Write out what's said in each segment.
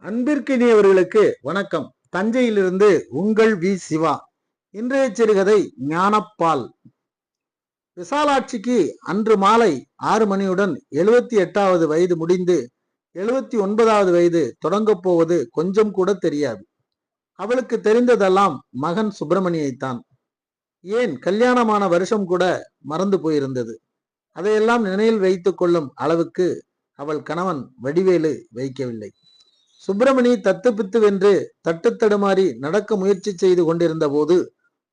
அன்பிற்கினியவர்களுக்கு வணக்கம். தஞ்சையிலிருந்து உங்கள் வி சிவா. இன்றைய சிறுகதை ஞானப்பால். விசாலாட்சிக்கு அன்று மாலை 6 மணியுடன் 78வது வயது முடிந்து 79வது வயது தொடங்கப் போவது கொஞ்சம் கூட தெரியாது. அவளுக்கு தெரிந்ததெல்லாம் மகன் சுப்பிரமணியைத்தான். ஏன் கல்யாணமான வருஷம் கூட மறந்து போயிருந்தது. அதையெல்லாம் நினைவில் வைத்துக் கொள்ளும் அளவுக்கு அவள் கணவன் வடிவேலு வைக்கவில்லை. சுப்பிரமணி தத்துப்பித்துவென்று தட்டுத்தடுமாறி நடக்க முயற்சி செய்து கொண்டிருந்த போது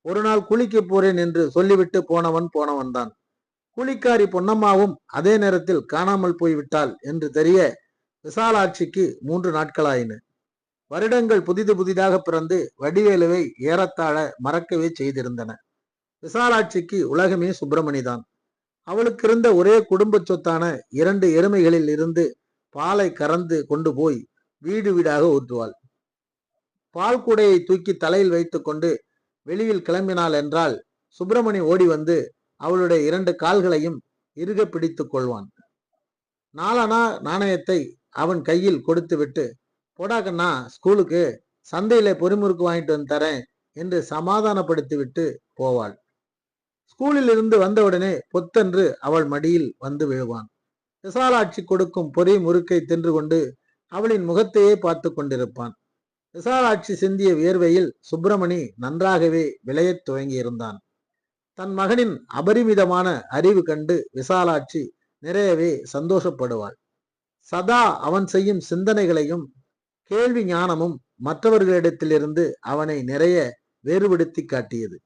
ஒரு நாள் குளிக்க போறேன் என்று சொல்லிவிட்டு போனவன் தான். கூலிக்காரி பொன்னம்மாவும் அதே நேரத்தில் காணாமல் போய்விட்டாள் என்று தெரிய விசாலாட்சிக்கு 3 நாட்களாயின. வருடங்கள் புதிதாக பிறந்து வடிவேலுவை ஏறத்தாழ மறக்கவே செய்திருந்தன. விசாலாட்சிக்கு உலகமே சுப்பிரமணி தான். அவளுக்கு இருந்த ஒரே குடும்ப சொத்தான 2 எருமைகளில் இருந்து பாலை கறந்து கொண்டு போய் வீடு வீடாக ஊற்றுவாள். பால் கூடையை தூக்கி தலையில் வைத்துக் கொண்டு வெளியில் கிளம்பினாள் என்றால் சுப்பிரமணி ஓடி வந்து அவளுடைய 2 கால்களையும் இறுக பிடித்துக் கொள்வான். நாலனா நாணயத்தை அவன் கையில் கொடுத்து விட்டு, போடாக்கண்ணா, ஸ்கூலுக்கு சந்தையில பொறிமுறுக்கு வாங்கிட்டு வந்து தரேன் என்று சமாதானப்படுத்தி விட்டு போவாள். ஸ்கூலில் இருந்து வந்தவுடனே பொத்தென்று அவள் மடியில் வந்து விழுவான். விசாலாட்சி கொடுக்கும் பொறி முறுக்கை தின்று கொண்டு அவளின் முகத்தையே பார்த்து கொண்டிருப்பான். விசாலாட்சி சிந்திய வியர்வையில் சுப்பிரமணி நன்றாகவே விளையத் துவங்கியிருந்தான். தன் மகனின் அபரிமிதமான அறிவு கண்டு விசாலாட்சி நிறையவே சந்தோஷப்படுவாள். சதா அவன் செய்யும் சிந்தனைகளையும் கேள்வி ஞானமும் மற்றவர்களிடத்திலிருந்து அவனை நிறைய வேறுபடுத்தி காட்டியது.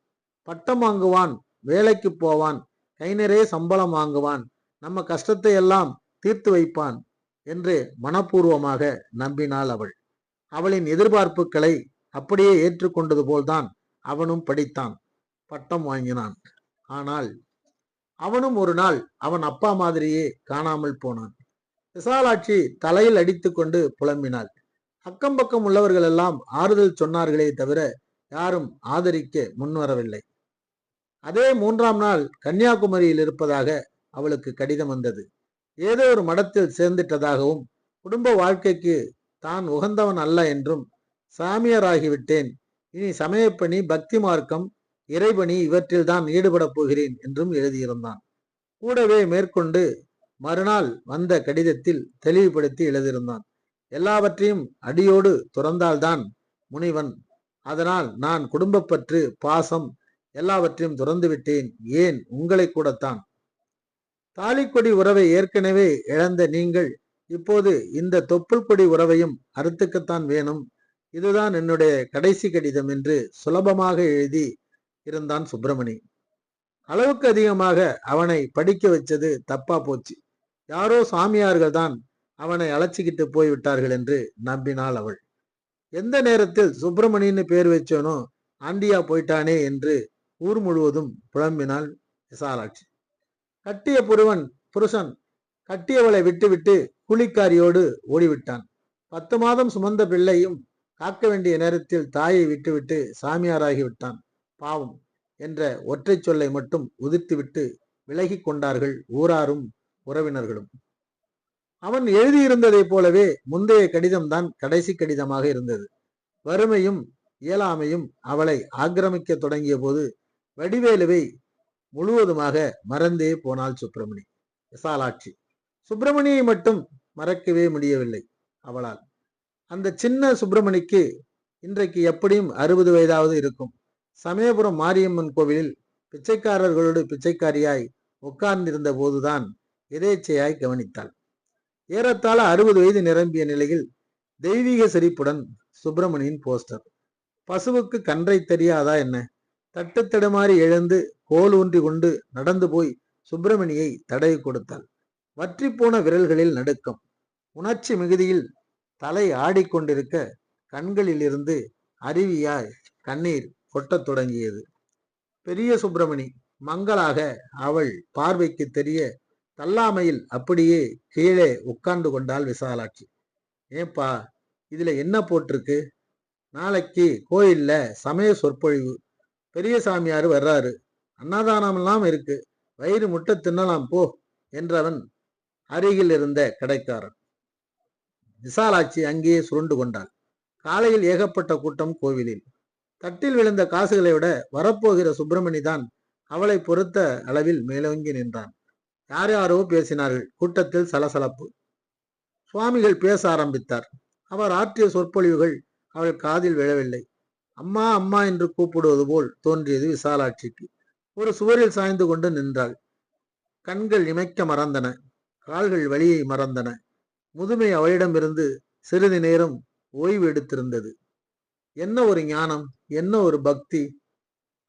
பட்டம் வாங்குவான், வேலைக்கு போவான், கை நிறைய சம்பளம் வாங்குவான், நம்ம கஷ்டத்தை எல்லாம் தீர்த்து வைப்பான் என்று மனப்பூர்வமாக நம்பினாள் அவள். அவளின் எதிர்பார்ப்புகளை அப்படியே ஏற்றுக்கொண்டது போல்தான் அவனும் படித்தான், பட்டம் வாங்கினான். ஆனால் அவனும் ஒரு நாள் அவன் அப்பா மாதிரியே காணாமல் போனான். விசாலாட்சி தலையில் அடித்து கொண்டு புலம்பினாள். அக்கம் பக்கம் உள்ளவர்கள் எல்லாம் ஆறுதல் சொன்னார்களே தவிர யாரும் ஆதரிக்க முன்வரவில்லை. அதே 3ஆம் நாள் கன்னியாகுமரியில் இருப்பதாக அவளுக்கு கடிதம் வந்தது. ஏதோ ஒரு மடத்தில் சேர்ந்திட்டதாகவும், குடும்ப வாழ்க்கைக்கு தான் உகந்தவன் அல்ல என்றும், சாமியாராகிவிட்டேன், இனி சமயப்பணி, பக்தி மார்க்கம், இறைபணி இவற்றில்தான் ஈடுபடப் போகிறேன் என்றும் எழுதியிருந்தான். கூடவே மேற்கொண்டு மறுநாள் வந்த கடிதத்தில் தெளிவுபடுத்தி எழுதியிருந்தான். எல்லாவற்றையும் அடியோடு துறந்தால்தான் முனிவன். அதனால் நான் குடும்பப்பற்று, பாசம் எல்லாவற்றையும் துறந்து விட்டேன். ஏன், உங்களை கூடத்தான். தாலிக்கொடி உறவை ஏற்கனவே இழந்த நீங்கள் இப்போது இந்த தொப்புள் கொடி உறவையும் அறுத்துக்கத்தான் வேணும். இதுதான் என்னுடைய கடைசி கடிதம் என்று சுலபமாக எழுதி இருந்தான் சுப்பிரமணி. அளவுக்கு அதிகமாக அவனை படிக்க வச்சது தப்பா போச்சு. யாரோ சாமியார்கள் தான் அவனை அழைச்சிக்கிட்டு போய்விட்டார்கள் என்று நம்பினாள் அவள். எந்த நேரத்தில் சுப்பிரமணின்னு பேர் வச்சோனோ ஆண்டியா போயிட்டானே என்று ஊர் முழுவதும் புலம்பினாள் விசாலாட்சி. கட்டிய புருஷன் கட்டியவளை விட்டுவிட்டு கூலிக்காரியோடு ஓடிவிட்டான். 10 மாதம் சுமந்த பிள்ளையும் காக்க வேண்டிய நேரத்தில் தாயை விட்டுவிட்டு சாமியாராகிவிட்டான், பாவம் என்ற ஒற்றை சொல்லை மட்டும் உதிர்த்துவிட்டு விலகி கொண்டார்கள் ஊராரும் உறவினர்களும். அவன் எழுதியிருந்ததை போலவே முந்தைய கடிதம்தான் கடைசி கடிதமாக இருந்தது. வறுமையும் இயலாமையும் அவளை ஆக்கிரமிக்க தொடங்கிய போது வடிவேலுவை முழுவதுமாக மறந்தே போனாள் விசாலாட்சி. சுப்பிரமணியை மட்டும் மறக்கவே முடியவில்லை அவளால். அந்த சின்ன சுப்பிரமணிக்கு இன்றைக்கு எப்படியும் 60 வயதாவது இருக்கும். சமயபுரம் மாரியம்மன் கோவிலில் பிச்சைக்காரர்களோடு பிச்சைக்காரியாய் உட்கார்ந்திருந்த போதுதான் எதேச்சையாய் கவனித்தாள். ஏறத்தாழ 60 வயது நிரம்பிய நிலையில் தெய்வீக சிரிப்புடன் சுப்பிரமணியின் போஸ்டர். பசுவுக்கு கன்றை தெரியாதா என்ன? தட்டு தடுமாறி எழுந்து கோல் ஊன்றி கொண்டு நடந்து போய் சுப்பிரமணியை தடவி கொடுத்தாள். வற்றி போன விரல்களில் நடுக்கம். உணர்ச்சி மிகுதியில் தலை ஆடிக்கொண்டிருக்க கண்களில் இருந்து அருவியாய் கண்ணீர் கொட்டத் தொடங்கியது. பெரிய சுப்பிரமணி மங்களாக அவள் பார்வைக்கு தெரிய தள்ளாமையில் அப்படியே கீழே உட்கார்ந்து கொண்டாள் விசாலாட்சி. ஏப்பா, இதுல என்ன போட்டிருக்கு? நாளைக்கு கோயில்ல சமய சொற்பொழிவு, பெரிய சாமியார் வர்றாரு, அன்னதானமெல்லாம் இருக்கு, வயிறு முட்டை தின்னலாம் போ என்றவன் அருகில் இருந்த கடைக்காரன். விசாலாட்சி அங்கேயே சுருண்டு கொண்டாள். காலையில் ஏகப்பட்ட கூட்டம் கோவிலில். தட்டில் விழுந்த காசுகளை விட வரப்போகிற சுப்பிரமணி தான் அவளை பொறுத்த அளவில் மேலோங்கி நின்றான். யார் யாரோ பேசினார்கள். கூட்டத்தில் சலசலப்பு. சுவாமிகள் பேச ஆரம்பித்தார். அவர் ஆற்றிய சொற்பொழிவுகள் அவள் காதில் விழவில்லை. அம்மா அம்மா என்று கூப்பிடுவது போல் தோன்றியது விசாலாட்சிக்கு. ஒரு சுவரில் சாய்ந்து கொண்டு நின்றாள். கண்கள் இமைக்க மறந்தன. கால்கள் வலியை மறந்தன. முதுமை அவளிடமிருந்து சிறிது நேரம் ஓய்வு எடுத்திருந்தது. என்ன ஒரு ஞானம், என்ன ஒரு பக்தி!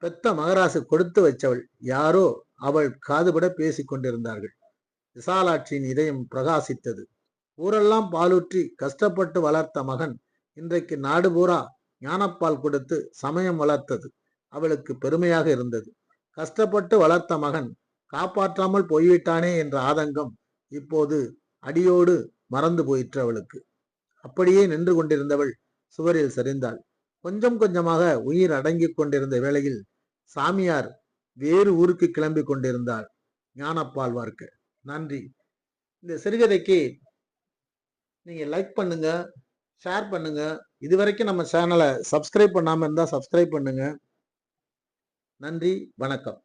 பெத்த மகராசு கொடுத்து வச்சவள். யாரோ அவள் காதுபட பேசிக் கொண்டிருந்தார்கள். விசாலாட்சியின் இதயம் பிரகாசித்தது. ஊரெல்லாம் பாலூற்றி கஷ்டப்பட்டு வளர்த்த மகன் இன்றைக்கு நாடு பூரா ஞானப்பால் கொடுத்து சமயம் வளர்த்தது அவளுக்கு பெருமையாக இருந்தது. கஷ்டப்பட்டு வளர்த்த மகன் காப்பாற்றாமல் போய்விட்டானே என்ற ஆதங்கம் இப்போது அடியோடு மறந்து போயிற்று அவளுக்கு. அப்படியே நின்று கொண்டிருந்தவள் சுவரில் சரிந்தாள். கொஞ்சம் கொஞ்சமாக உயிர் அடங்கிக் கொண்டிருந்த வேளையில் சாமியார் வேறு ஊருக்கு கிளம்பி கொண்டிருந்தார் ஞானப்பால் வார்க்க. நன்றி. இந்த சிறுகதைக்கு நீங்க லைக் பண்ணுங்க, ஷேர் பண்ணுங்க. இதுவரைக்கும் நம்ம சேனலை சப்ஸ்கிரைப் பண்ணாம இருந்தா சப்ஸ்கிரைப் பண்ணுங்க. நன்றி, வணக்கம்.